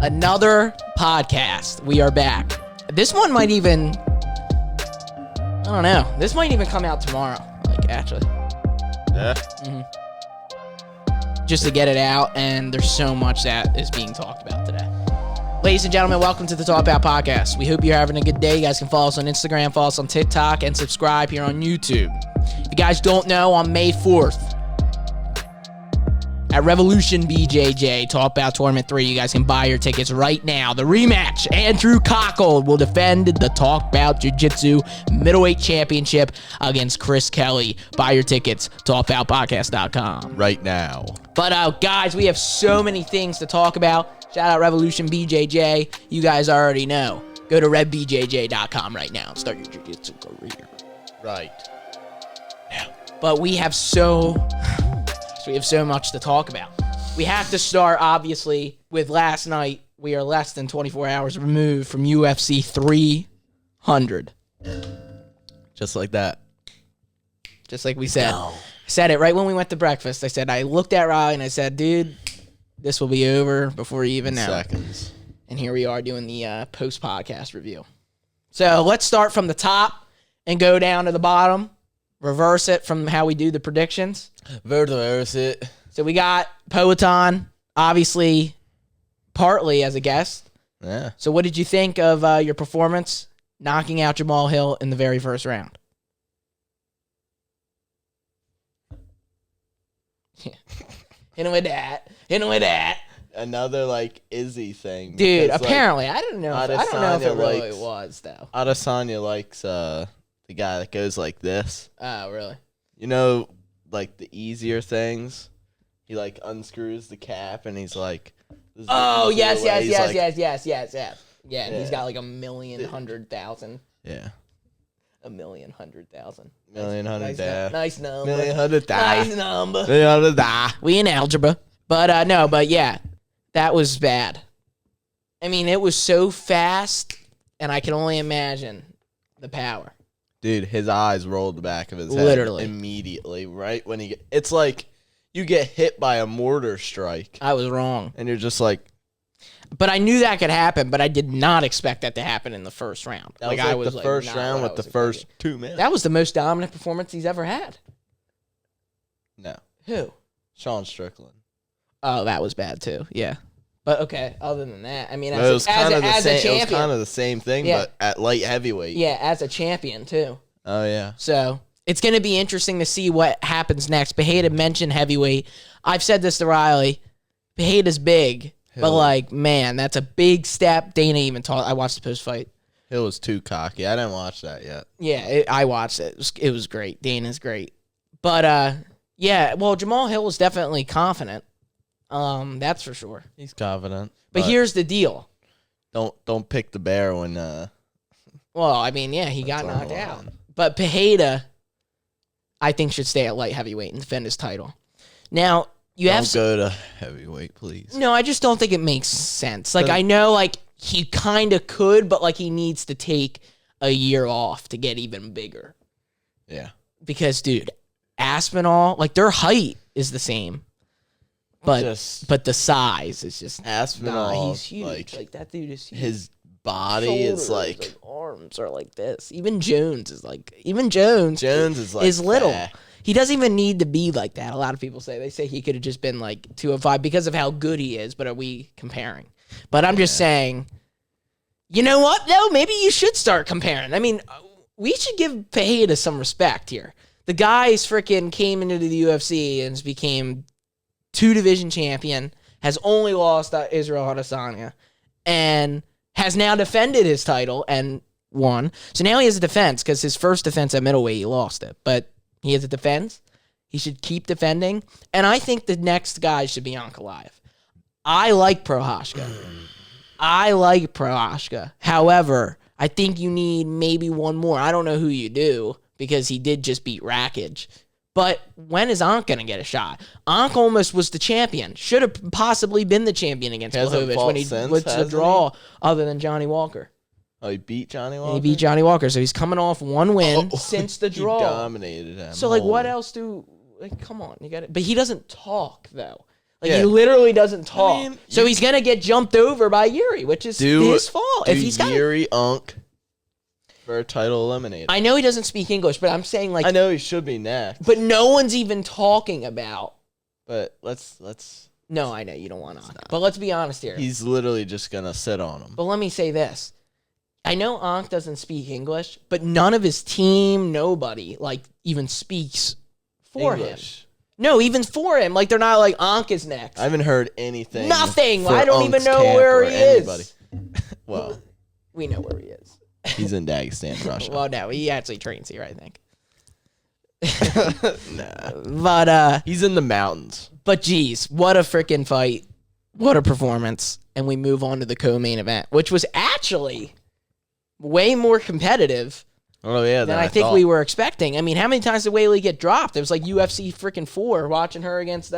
Another podcast. We are back. This one might even, I don't know. This might even come out tomorrow. Like, actually. Yeah. Just to get it out, and there's so much that is being talked about today. Ladies and gentlemen, welcome to the Talk Bout Podcast. We hope you're having a good day. You guys can follow us on Instagram, follow us on TikTok, and subscribe here on YouTube. If you guys don't know, on May 4th, at Revolution BJJ, Talk Bout Tournament 3, you guys can buy your tickets right now. The rematch, Andrew Cockle will defend the Talk Bout Jiu Jitsu Middleweight Championship against Chris Kelly. Buy your tickets, talkboutpodcast.com. Right now. But, guys, we have so many things to talk about. Shout out Revolution BJJ. You guys already know. Go to redbjj.com right now and start your Jiu Jitsu career. Right. Yeah. But we have so much to talk about. We have to start, obviously, with last night. We are less than 24 hours removed from UFC 300. Just like that. Just like we said. No. I said it right when we went to breakfast. I looked at Riley and I said, dude, this will be over before you even know. Seconds. And here we are doing the post-podcast review. So let's start from the top and go down to the bottom. Reverse it from how we do the predictions. Reverse it. So we got Poatan, obviously, partly as a guest. Yeah. So what did you think of your performance knocking out Jamal Hill in the very first round? Hit him with that. Another, like, Izzy thing. Dude, because, apparently, like, I don't know if it really was, though. Adesanya likes the guy that goes like this. Oh, really? You know, like, the easier things? He, like, unscrews the cap, and he's like... Oh, yes. Yeah, and he's Yeah. got like 1,100,000. Yeah. 1,100,000. $1,100,000. Nice number. $1,100,000. Nice number. $1,100,000. We in algebra. But no, but yeah, that was bad. I mean, it was so fast, and I can only imagine the power. Dude, his eyes rolled the back of his head. Literally. Immediately, right? When it's like you get hit by a mortar strike. I was wrong. And you're just like... But I knew that could happen, but I did not expect that to happen in the first round. That was the first round with the first 2 minutes. That was the most dominant performance he's ever had. No. Who? Sean Strickland. Oh, that was bad too. Yeah. But okay, other than that, I mean, It was kind of the same thing, Yeah. but at light heavyweight. Yeah, as a champion too. Oh, yeah. So it's going to be interesting to see what happens next. Pereira mentioned heavyweight. I've said this to Riley. Pereira's big, but like, man, that's a big step. Dana even I watched the post-fight. Hill was too cocky. I didn't watch that yet. Yeah, I watched it. It was great. Dana's great. But, yeah, well, Jamal Hill was definitely confident. That's for sure. He's confident. But here's the deal. Don't pick the bear when... Well, I mean, yeah, he got knocked out. But Pereira, I think, should stay at light heavyweight and defend his title. Now, Don't go to heavyweight, please. No, I just don't think it makes sense. Like, I know, like, he kind of could, but, like, he needs to take a year off to get even bigger. Yeah. Because, dude, Aspinall, like, their height is the same. But the size is just... Aspinall, he's huge. Like, that dude is huge. His body is like... arms are like this. Even Jones is like... Jones is little. Fat. He doesn't even need to be like that. A lot of people say. They say he could have just been like 205 because of how good he is, but are we comparing? But I'm just saying, you know what? No, maybe you should start comparing. I mean, we should give Pereira some respect here. The guy's freaking came into the UFC and became 2-division champion, has only lost Israel Adesanya, and has now defended his title and won. So now he has a defense because his first defense at middleweight, he lost it. But he has a defense. He should keep defending. And I think the next guy should be Ankalaev. I like Prochazka. However, I think you need maybe one more. I don't know who you do because he did just beat Rakic. But when is Ankh going to get a shot? Ankh almost was the champion. Should have possibly been the champion against Blachowicz when he went to draw other than Johnny Walker. Oh, he beat Johnny Walker? He beat Johnny Walker, so he's coming off one win since the draw. He dominated him. So, like, what else do... Like, come on, you got it. But he doesn't talk, though. Like, he literally doesn't talk. I mean, so he's going to get jumped over by Jiri, which is his fault. If he's got Jiri Unk for a title eliminator. I know he doesn't speak English, but I'm saying, like... I know he should be next. But no one's even talking about... But let's... No, I know you don't want Ankh. But let's be honest here. He's literally just going to sit on him. But let me say this. I know Ankh doesn't speak English, but none of his team, nobody, like, even speaks for English. him. No, even for him. Like, they're not like, Ankh is next. I haven't heard anything. Nothing. I don't even know where he is. Well, we know where he is. He's in Dagestan, Russia. Well, no, he actually trains here, I think. Nah. But, he's in the mountains. But, geez, what a freaking fight. What a performance. And we move on to the co-main event, which was actually way more competitive than I think we were expecting. I mean, how many times did Weili get dropped? It was like UFC freaking 4 watching her against,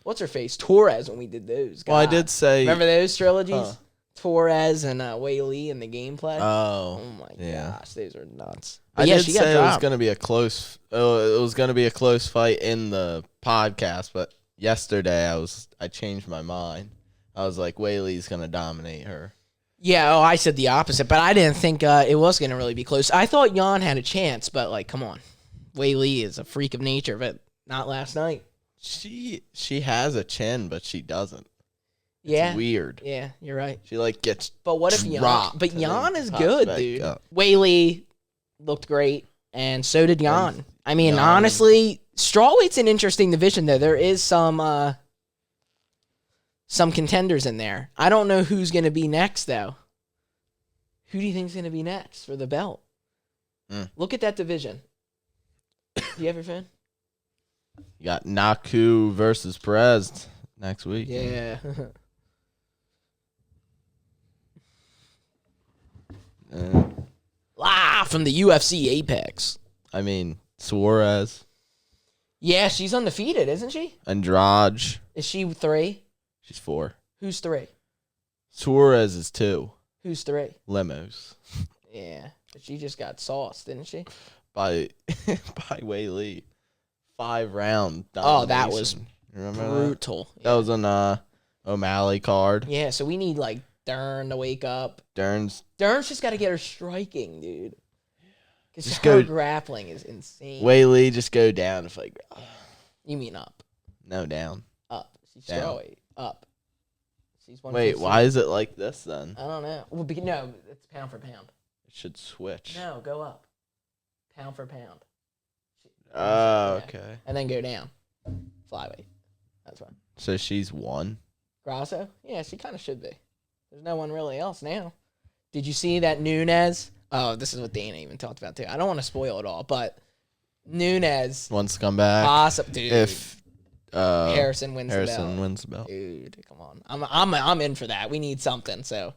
what's her face? Torres when we did those. God. Well, I did say... Remember those trilogies? Torres and Weili and the gameplay? Oh my gosh, those are nuts. But I did say it was going to be a close... it was going to be a close fight in the podcast, but yesterday I changed my mind. I was like, Weili's going to dominate her. Yeah, I said the opposite, but I didn't think it was going to really be close. I thought Jan had a chance, but, like, come on. Weili is a freak of nature, but not last night. She has a chin, but she doesn't. Yeah. It's weird. Yeah, you're right. She, like, gets But what if Jan... But Jan is good, dude. Up. Weili looked great, and so did Jan. I mean, honestly, strawweight's an interesting division, though. There is some contenders in there. I don't know who's going to be next, though. Who do you think's going to be next for the belt? Look at that division. Do you have your phone? You got Naku versus Perez next week. Yeah. From the UFC Apex. I mean, Suarez. Yeah, she's undefeated, isn't she? Andrade. Is she 3? She's 4. Who's 3? Suarez is 2. Who's 3? Lemos. Yeah, but she just got sauced, didn't she? By Weili. 5-round domination. Oh, that was brutal. That was an O'Malley card. Yeah, so we need, like, Dern to wake up. Dern's just got to get her striking, dude. Because her grappling is insane. Weili, just go down if like. You mean up? No, down. Up. She's strawweight. Up. She's 150. Wait, why is it like this then? I don't know. Well, no, it's pound for pound. It should switch. No, go up. Pound for pound. Oh, okay. And then go down. Flyweight. That's right. So she's 1? Grasso? Yeah, she kind of should be. There's no one really else now. Did you see that Nunes? Oh, this is what Dana even talked about, too. I don't want to spoil it all, but Nunes wants to come back. Awesome, dude. If Harrison wins the belt. Dude, come on. I'm in for that. We need something, so.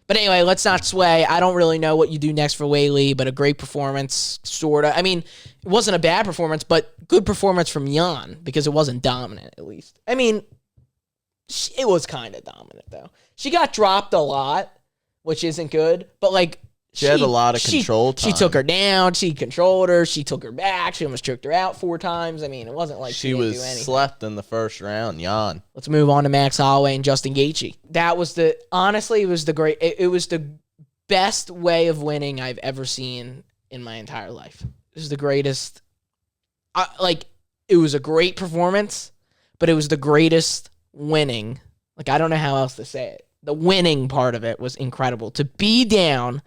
But anyway, let's not sway. I don't really know what you do next for Weili, but a great performance, sort of. I mean, it wasn't a bad performance, but good performance from Jan because it wasn't dominant, at least. I mean, it was kind of dominant, though. She got dropped a lot, which isn't good, but, like, she had a lot of control time. She took her down. She controlled her. She took her back. She almost choked her out 4 times. I mean, it wasn't like she was slept in the first round. Jan. Let's move on to Max Holloway and Justin Gaethje. That was honestly, it was it was the best way of winning I've ever seen in my entire life. It was the greatest. It was a great performance, but it was the greatest winning. Like, I don't know how else to say it. The winning part of it was incredible. To be down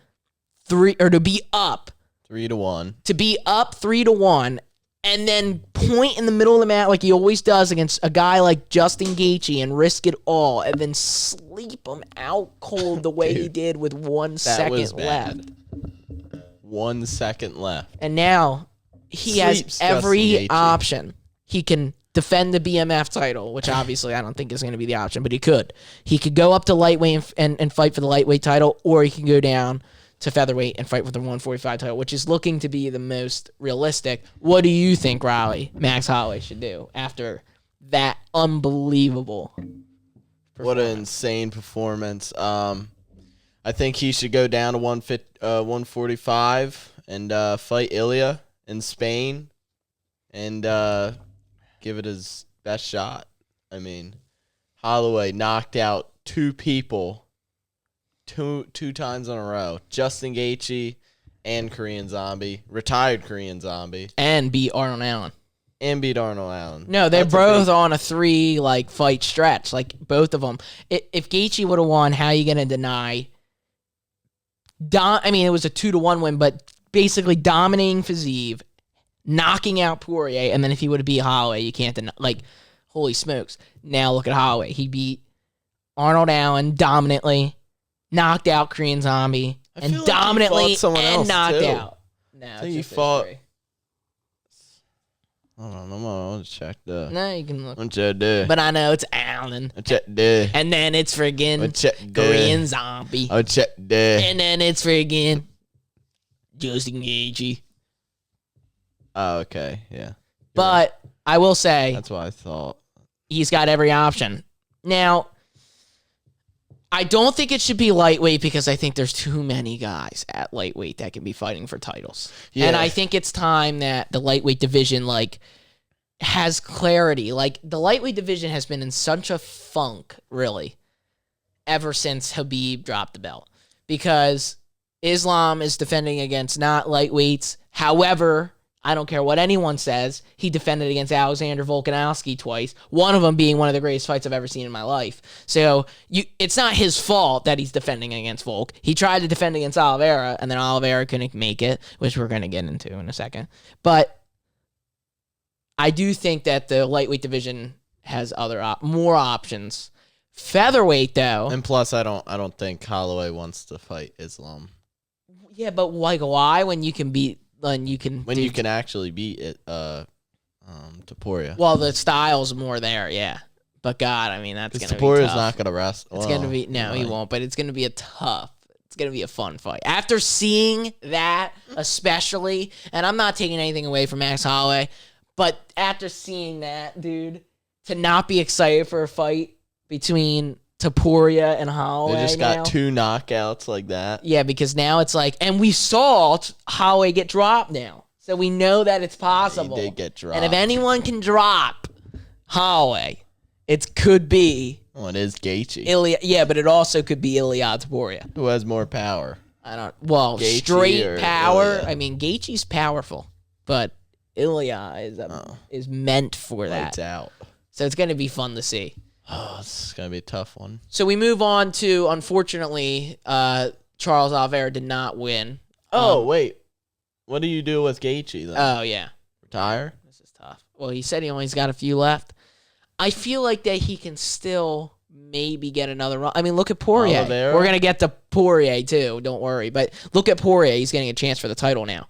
3, or to be up 3-1. To be up 3-1, and then point in the middle of the mat like he always does against a guy like Justin Gaethje and risk it all, and then sleep him out cold the way he did with 1 second left. 1 second left. And now he has every option. He can defend the BMF title, which obviously I don't think is going to be the option, but he could. He could go up to lightweight and fight for the lightweight title, or he can go down to featherweight and fight for the 145 title, which is looking to be the most realistic. What do you think, Max Holloway should do after that unbelievable performance? What an insane performance. I think he should go down to 145 and fight Ilya in Spain and give it his best shot. I mean, Holloway knocked out two people two times in a row. Justin Gaethje and Korean Zombie, retired Korean Zombie, And beat Arnold Allen. and beat Arnold Allen. No, they're both on a 3 fight stretch. Like both of them. If Gaethje would have won, how are you gonna deny? It was a 2-1 win, but basically dominating Fiziev, knocking out Poirier, and then if he would have beat Holloway, you can't deny. Holy smokes! Now look at Holloway. He beat Arnold Allen dominantly, knocked out Korean Zombie, and dominantly and knocked out. No, I think he fought. Hold on, I'm gonna check the. No, you can look. But I know it's Allen. And then it's friggin' Korean Zombie. And then it's friggin' Justin Gaethje. Oh, okay, yeah. But I will say that's what I thought. He's got every option. Now, I don't think it should be lightweight because I think there's too many guys at lightweight that can be fighting for titles. Yeah. And I think it's time that the lightweight division, has clarity. The lightweight division has been in such a funk, really, ever since Khabib dropped the belt. Because Islam is defending against not lightweights. However, I don't care what anyone says, he defended against Alexander Volkanovski twice, one of them being one of the greatest fights I've ever seen in my life. So it's not his fault that he's defending against Volk. He tried to defend against Oliveira, and then Oliveira couldn't make it, which we're going to get into in a second. But I do think that the lightweight division has more options. Featherweight, though. And plus, I don't think Holloway wants to fight Islam. Yeah, but why when you can beat... you can actually beat it, Topuria. Well, the style's more there, yeah. But God, that's gonna be Topuria's not gonna rest. It's gonna be he won't. But it's gonna be it's gonna be a fun fight. After seeing that, especially, and I'm not taking anything away from Max Holloway, but after seeing that, dude, to not be excited for a fight between Topuria and Holloway. They just got 2 knockouts like that. Yeah, because now it's and we saw Holloway get dropped now. So we know that it's possible. He did get dropped. And if anyone can drop Holloway, it could be... Well, it is Gaethje. Yeah, but it also could be Ilia Topuria. Who has more power? Gaethje straight power. Ilya? Gaethje's powerful, but Ilia is meant for that. Out. So it's going to be fun to see. Oh, this is going to be a tough one. So we move on to, unfortunately, Charles Oliveira did not win. Oh, wait. What do you do with Gaethje then? Oh, yeah. Retire? This is tough. Well, he said he only's got a few left. I feel like that he can still maybe get another run. Look at Poirier. Oliveira? We're going to get to Poirier, too. Don't worry. But look at Poirier. He's getting a chance for the title now.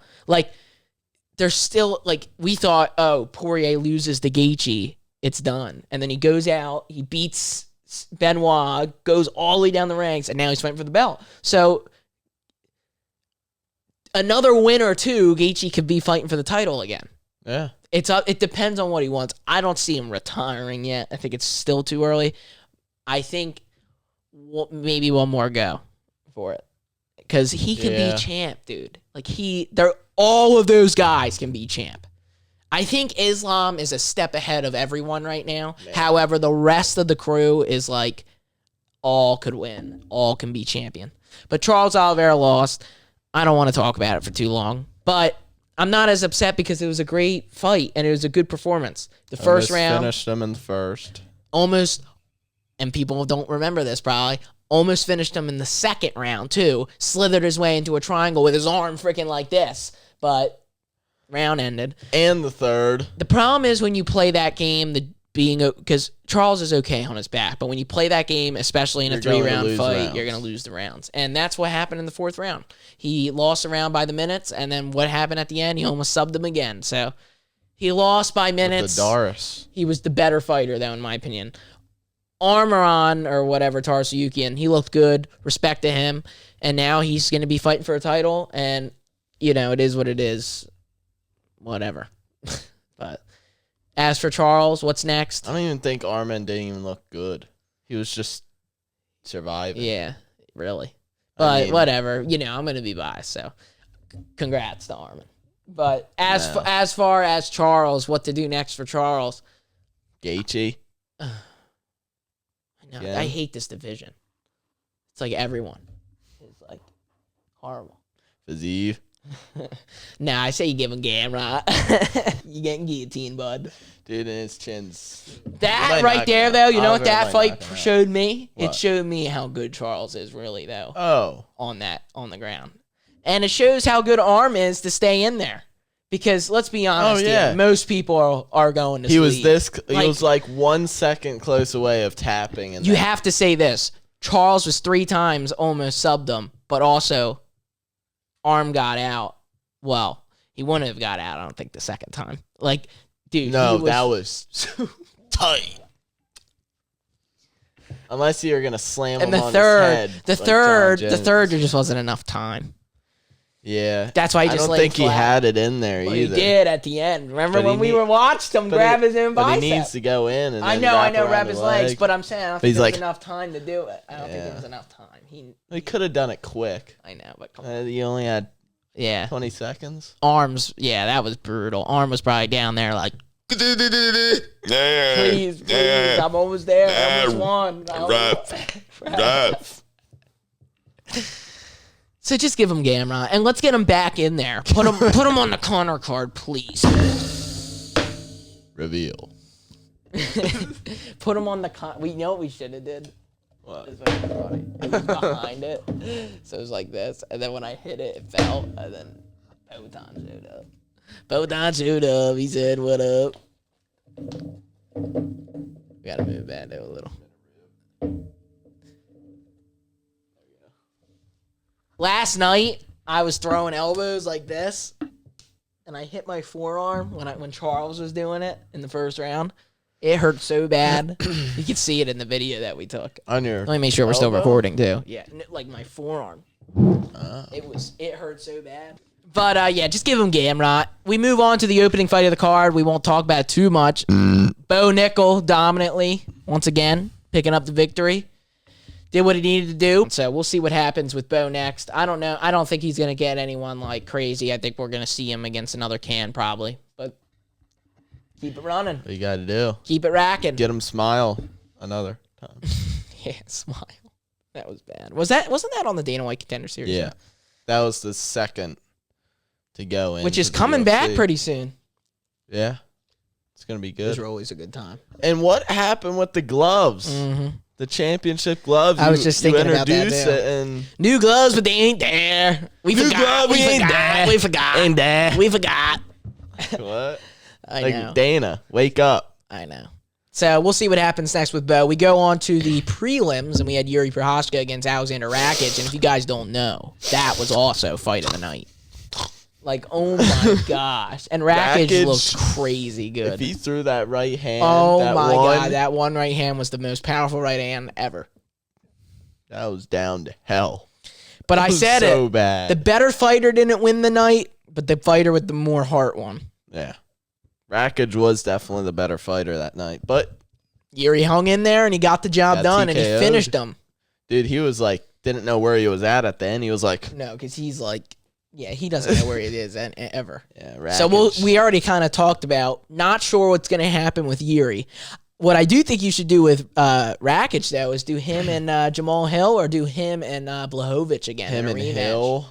There's still, we thought, Poirier loses to Gaethje. It's done. And then he goes out, he beats Benoit, goes all the way down the ranks, and now he's fighting for the belt. So, another win or two, Gaethje could be fighting for the title again. Yeah. It depends on what he wants. I don't see him retiring yet. I think it's still too early. I think maybe one more go for it. Because he can be champ, dude. All of those guys can be champ. I think Islam is a step ahead of everyone right now. Man. However, the rest of the crew is all could win. All can be champion. But Charles Oliveira lost. I don't want to talk about it for too long. But I'm not as upset because it was a great fight and it was a good performance. The first round. Finished him in the first. Almost, and people don't remember this probably, almost finished him in the second round too. Slithered his way into a triangle with his arm freaking like this. But... round ended. And the third. The problem is when you play that game, because Charles is okay on his back, but when you play that game, especially in a 3-round fight, you're going to lose the rounds. And that's what happened in the 4th round. He lost the round by the minutes, and then what happened at the end? He almost subbed him again. So he lost by minutes. With the Doris. He was the better fighter, though, in my opinion. Armoron, or whatever, Tarsuyukian, he looked good. Respect to him. And now he's going to be fighting for a title, and, it is what it is. Whatever. But as for Charles, what's next? I don't even think Arman didn't even look good. He was just surviving. Yeah, really. But whatever. I'm going to be biased, so congrats to Arman. But as far as Charles, what to do next for Charles? Gaethje. No, again. I hate this division. It's like everyone is like horrible. Fiziev. Nah, I say you give him Gamrot. You getting guillotined, bud. Dude, and his chin's... That Might right knock there, him though, out. you know what Oliver that might fight knock him out. showed me? It What? showed me how good Charles is, really, though, Oh. on the ground. And it shows how good Arm is to stay in there. Because, let's be honest here, most people are going to sleep. He was like 1 second close away of tapping. And you have to say this. Charles was 3 times almost subbed him, but also Arm got out. Well, he wouldn't have got out, I don't think, the second time. Like, dude, no, that was tight. Unless you were gonna slam him on his head. The third, there just wasn't enough time. Yeah, that's why he I just don't think he had it in there either. He did at the end. Remember when we were watched him grab his own bicep? But he needs to go in and I know, wrap his legs, but I'm saying I don't think there was enough time to do it. I don't think there was enough time. He could have done it quick. I know, but come on. He only had 20 seconds. Arms, that was brutal. Arm was probably down there like, please, I'm almost there. I almost won. Ref. So just give him Gamrot, and let's get him back in there. Put him on the Connor card, please. Reveal. Put him on the we know what we should have did. What? It was behind it, so it was like this, and then when I hit it, it fell, and then Botan showed up. Botan showed up. He said, "What up?" We gotta move back there a little. Last night, I was throwing elbows like this, and I hit my forearm when Charles was doing it in the first round. It hurt so bad. You can see it in the video that we took. On your Let me make sure we're still elbow? recording too. Yeah, like my forearm. It hurt so bad. But just give him Gamrot. We move on to the opening fight of the card. We won't talk about it too much. Bo Nickal dominantly once again picking up the victory. Did what he needed to do. So we'll see what happens with Bo next. I don't know. I don't think he's gonna get anyone like crazy. I think we're gonna see him against another can probably. But keep it running. What you got to do? Keep it racking. Get him smile another time. Yeah, smile. That was bad. Wasn't that on the Dana White Contender Series? Yeah, that was the second to go in, which is coming back pretty soon. Yeah, it's gonna be good. Those are always a good time. And what happened with the gloves? Mm-hmm. The championship gloves. I was just thinking about that introduced too. it and New gloves, but they ain't there. We forgot. We forgot. Ain't there. We forgot. What? I like know. Dana, wake up. I know. So we'll see what happens next with Bo. We go on to the prelims, and we had Jiri Prochazka against Alexander Rakic. And if you guys don't know, that was also fight of the night. Like, oh my gosh. And Rakic looked crazy good. If he threw that right hand, God, that one right hand was the most powerful right hand ever. That was down to hell. But I said so bad. The better fighter didn't win the night, but the fighter with the more heart won. Yeah. Rakic was definitely the better fighter that night, but Jiri hung in there and he got the job done and he finished him. Dude, he was like, didn't know where he was at the end. He was like, no, because he's like, yeah, he doesn't know where he is ever. Yeah, Rakic. So we already kind of talked about, not sure what's going to happen with Jiri. What I do think you should do with Rakic, though, is do him and Jamal Hill or do him and Blachowicz again. Him and Hill?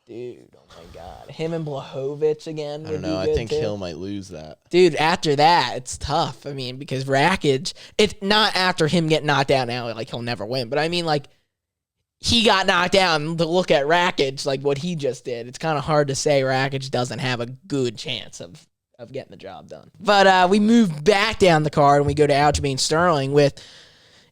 Dude, oh my God. Him and Blachowicz again. I don't know. I think Hill might lose that. Dude, after that, it's tough. I mean, because Rakic, it's not after him getting knocked out now, like he'll never win. But I mean, like, he got knocked out, and to look at Rakic, like what he just did, it's kind of hard to say Rakic doesn't have a good chance of getting the job done. But we move back down the card, and we go to Aljamain Sterling with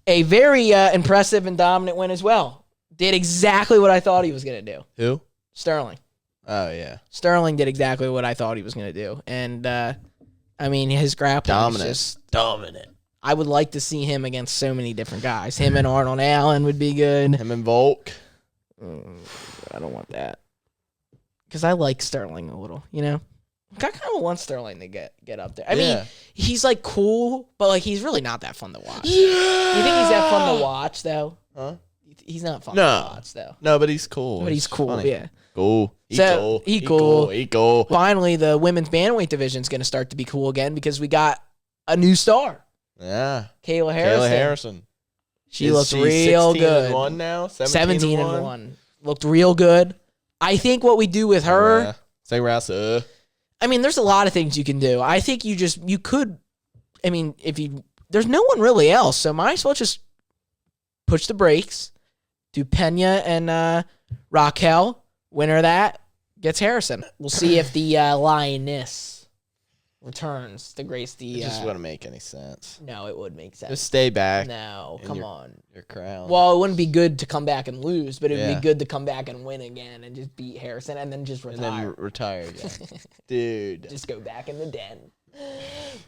a very impressive and dominant win as well. Did exactly what I thought he was going to do. Who? Sterling. Oh, yeah. Sterling did exactly what I thought he was going to do. And, I mean, his grappling is just dominant. I would like to see him against so many different guys. Him and Arnold Allen would be good. Him and Volk. I don't want that. Because I like Sterling a little, you know? I kind of want Sterling to get up there. I mean, he's, like, cool, but, like, he's really not that fun to watch. Yeah! You think he's that fun to watch, though? Huh? He's not fun to watch, though. No, but he's cool. But he's cool, funny. Yeah. Cool. He cool. He cool. Finally, the women's bantamweight division is going to start to be cool again because we got a new star. Yeah. Kayla Harrison. She looked real 16 good. and 1 now? 17 and 1. Looked real good. I think what we do with her... I mean, there's a lot of things you can do. I think you could... I mean, there's no one really else, so might as well just push the brakes, do Pena and Raquel. Winner of that gets Harrison. We'll see if the Lioness returns to grace the... It just wouldn't make any sense. No, it would make sense. Just stay back. No, come on. Your crown. Well, it wouldn't be good to come back and lose, but it would be good to come back and win again and just beat Harrison and then just retire. And then retire again. Dude. Just go back in the den.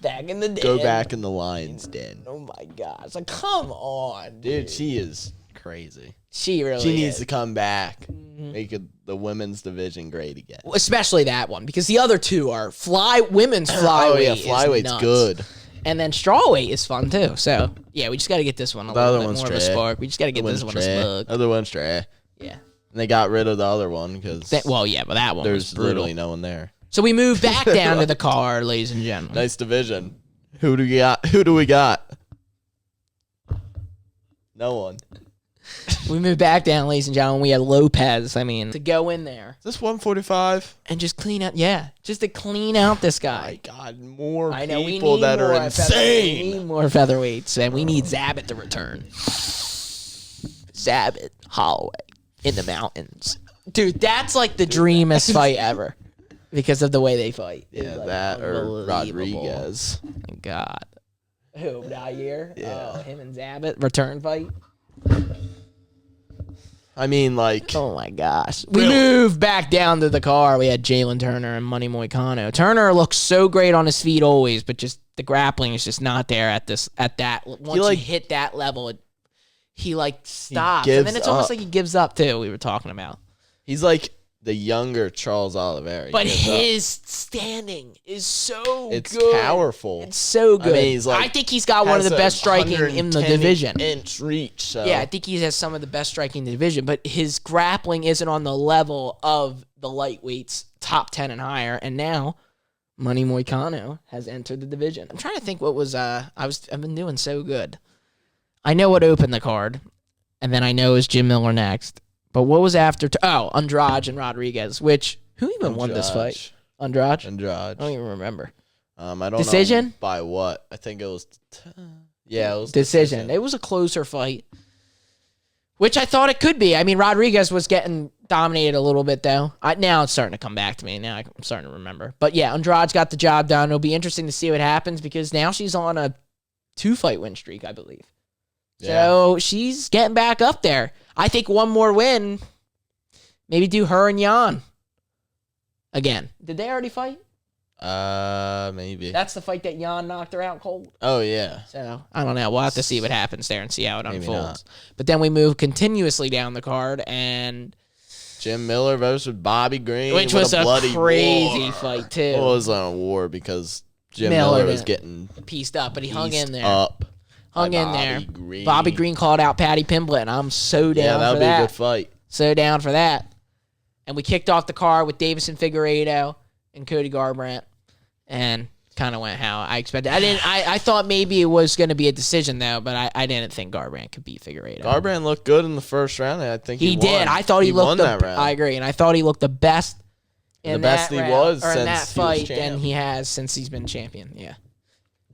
Back in the den. Go back in the lion's den. Oh my gosh. Like, come on, dude. She is crazy. She really She needs to come back. Make the women's division great again. Especially that one, because the other two are women's flyweight. Oh, yeah, flyweight's good. And then strawweight is fun, too. So, yeah, we just got to get this one a little bit more of a spark. We just got to get this one a spark. The other one's trash. Yeah. And they got rid of the other one because... Well, yeah, but that one there's literally no one there. So we move back down to the card, ladies and gentlemen. Nice division. Who do we got? No one. We move back down, ladies and gentlemen. We had Lopes. I mean, to go in there. Is this 145? And just clean out. Yeah, just to clean out this guy. My God, more I know, people that are insane. We need more featherweights, and we need Zabit to return. Zabit, Holloway, in the mountains. Dude, that's like the dreamiest fight ever. Because of the way they fight. Yeah, like that or Rodriguez. My God. Who, Nair? Yeah. Oh, him and Zabit, return fight? I mean, like... Oh, my gosh. We moved back down to the car. We had Jalen Turner and Money Moicano. Turner looks so great on his feet always, but just the grappling is just not there at that. Once you hit that level, he stops. And then it's almost like he gives up, too, we were talking about. He's like... the younger Charles Oliveira. But his standing is so good. It's powerful. It's so good. I mean, I think he's got one of the best striking in the division. Inch reach. So. Yeah, I think he has some of the best striking in the division, but his grappling isn't on the level of the lightweights, top 10 and higher. And now, Money Moicano has entered the division. I'm trying to think what was I've been doing so good. I know what opened the card, and then I know it was Jim Miller next. But what was after? Andrade and Rodriguez. Who even won this fight? Andrade. I don't even remember. I don't decision? know by what. I think it was. It was decision. It was a closer fight, which I thought it could be. I mean, Rodriguez was getting dominated a little bit though. Now it's starting to come back to me. Now I'm starting to remember. But yeah, Andrade's got the job done. It'll be interesting to see what happens because now she's on a 2-fight win streak, I believe. Yeah. So she's getting back up there. I think one more win, maybe do her and Jan again. Did they already fight? Maybe. That's the fight that Jan knocked her out cold. Oh, yeah. So, I don't know. We'll have to see what happens there and see how it unfolds. But then we move continuously down the card and... Jim Miller versus Bobby Green. Which was a crazy fight, too. Well, it was a war because Jim Miller was getting... pieced up, but he hung in there. Hung in there. Green. Bobby Green called out Patty Pimblett, and I'm so down for that. Yeah, that'll be a good fight. So down for that. And we kicked off the card with Davison Figueiredo and Cody Garbrandt, and kind of went how I expected. I thought maybe it was going to be a decision though, but I didn't think Garbrandt could beat Figueiredo. Garbrandt looked good in the first round. I think he did. Won. I thought he looked won that round. I agree, and I thought he looked the best in that he round, was or since in that fight he was than he has since he's been champion. Yeah.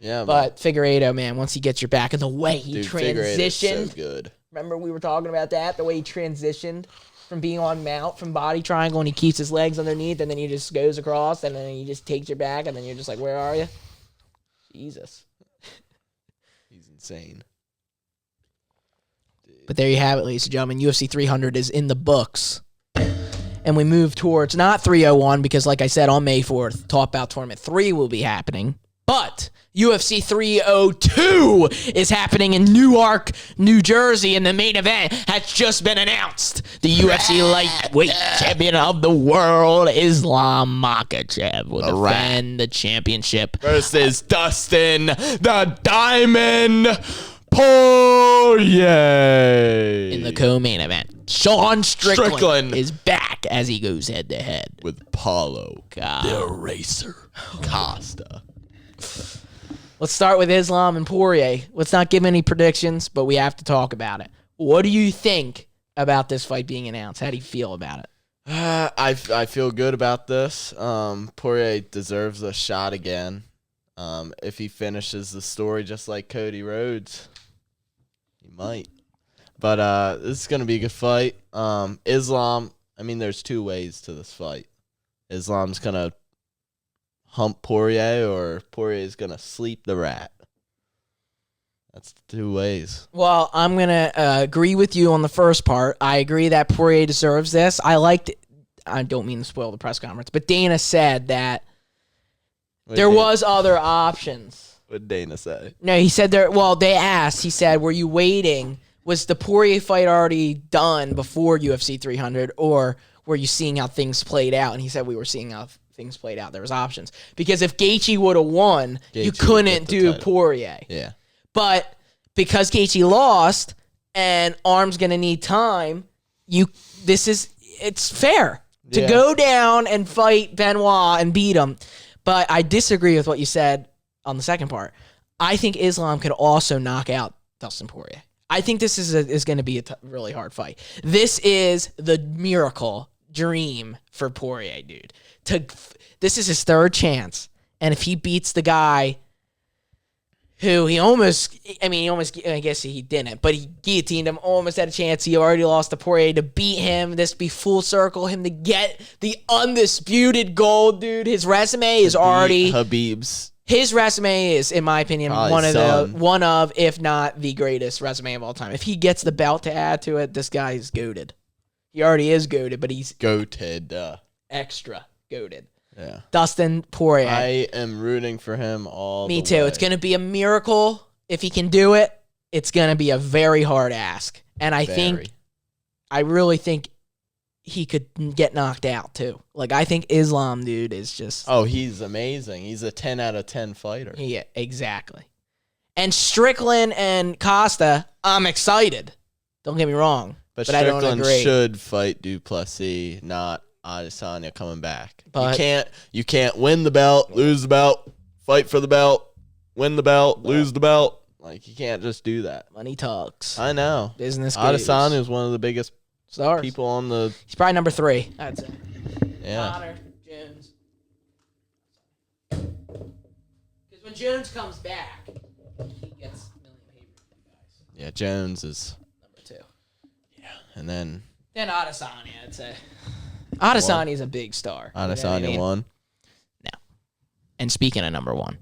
Yeah, but Figueiredo, man, once he gets your back and the way he transitioned, so good. Remember we were talking about that, the way he transitioned from being on mount, from body triangle, and he keeps his legs underneath, and then he just goes across, and then he just takes your back, and then you're just like, where are you? Jesus. He's insane. Dude. But there you have it, ladies and gentlemen. UFC 300 is in the books. And we move towards not 301, because like I said, on May 4th, Talk Bout Tournament 3 will be happening. But UFC 302 is happening in Newark, New Jersey, and the main event has just been announced. The UFC lightweight champion of the world, Islam Makhachev, will defend the championship versus Dustin the Diamond Poirier in the co-main event. Sean Strickland is back as he goes head-to-head with Paulo the Racer Costa. Let's start with Islam and Poirier. Let's not give any predictions, but we have to talk about it. What do you think about this fight being announced? How do you feel about it? I feel good about this. Poirier deserves a shot again. If he finishes the story just like Cody Rhodes, he might. But this is going to be a good fight. Islam, I mean, there's two ways to this fight. Islam's going to hump Poirier, or Poirier's going to sleep the rat. That's the two ways. Well, I'm going to agree with you on the first part. I agree that Poirier deserves this. I don't mean to spoil the press conference, but Dana said that there was other options. What did Dana say? No, he said they asked, he said, were you waiting? Was the Poirier fight already done before UFC 300, or were you seeing how things played out? And he said we were seeing how things played out. There was options. Because if Gaethje would have won, you couldn't do Poirier. Yeah. But because Gaethje lost and Arm's going to need time, it's fair to go down and fight Benoit and beat him. But I disagree with what you said on the second part. I think Islam could also knock out Dustin Poirier. I think this is going to be a really hard fight. This is the miracle dream for Poirier, dude. This is his third chance. And if he beats the guy who I guess he didn't, but he guillotined him, almost had a chance. He already lost to Poirier. To beat him, this be full circle, him to get the undisputed gold, dude. His resume is already... Habib's. His resume is, in my opinion, one of, if not the greatest resume of all time. If he gets the belt to add to it, this guy is goated. He already is goated, but he's... Goated. Extra goated. Yeah. Dustin Poirier. I am rooting for him all Me the too. way. It's going to be a miracle. If he can do it, it's going to be a very hard ask. And I really think he could get knocked out too. Like, I think Islam, dude, is just... Oh, he's amazing. He's a 10 out of 10 fighter. Yeah, exactly. And Strickland and Costa, I'm excited. Don't get me wrong. But I don't Strickland agree. should fight Duplessis, not Adesanya coming back. But you can't win the belt, lose the belt, fight for the belt, win the belt, lose the belt. Like, you can't just do that. Money talks. I know. Business goes. Adesanya is one of the biggest stars. people on the... He's probably number 3, I'd say. Yeah. Connor, Jones. Because when Jones comes back, he gets a million pay-per-view guys. Yeah, Jones is... Number 2. Yeah, and then... Then Adesanya, I'd say. Adesanya is a big star. Adesanya won. No. And speaking of number 1,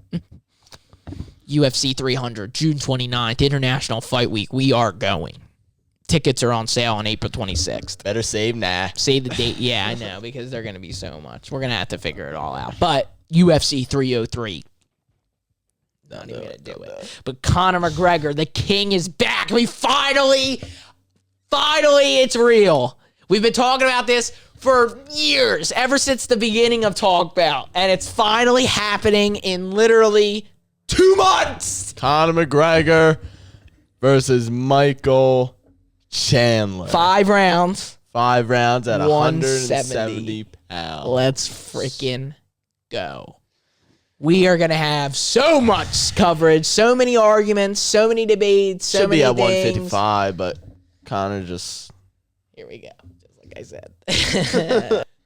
UFC 300, June 29th, International Fight Week. We are going. Tickets are on sale on April 26th. Better save now. Save the date. Yeah, I know, because they're going to be so much. We're going to have to figure it all out. But UFC 303. Not even going to do it. But Conor McGregor, the king, is back. We finally, it's real. We've been talking about this for years, ever since the beginning of Talk Bout. And it's finally happening in literally 2 months. Conor McGregor versus Michael Chandler. 5 rounds. 5 rounds at 170 170 pounds. Let's freaking go. We are going to have so much coverage, so many arguments, so many debates, so Should many be at things. 155, but Conor just... Here we go, just like I said.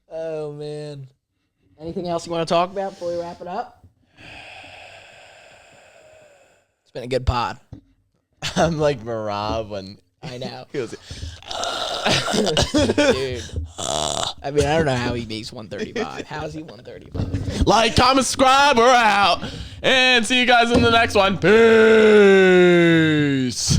Oh, man. Anything else you want to talk about before we wrap it up? It's been a good pod. I'm like Marab when... I know. He was, Dude. I mean, I don't know how he makes 135. How is he 135? like, comment, subscribe, we're out. And see you guys in the next one. Peace.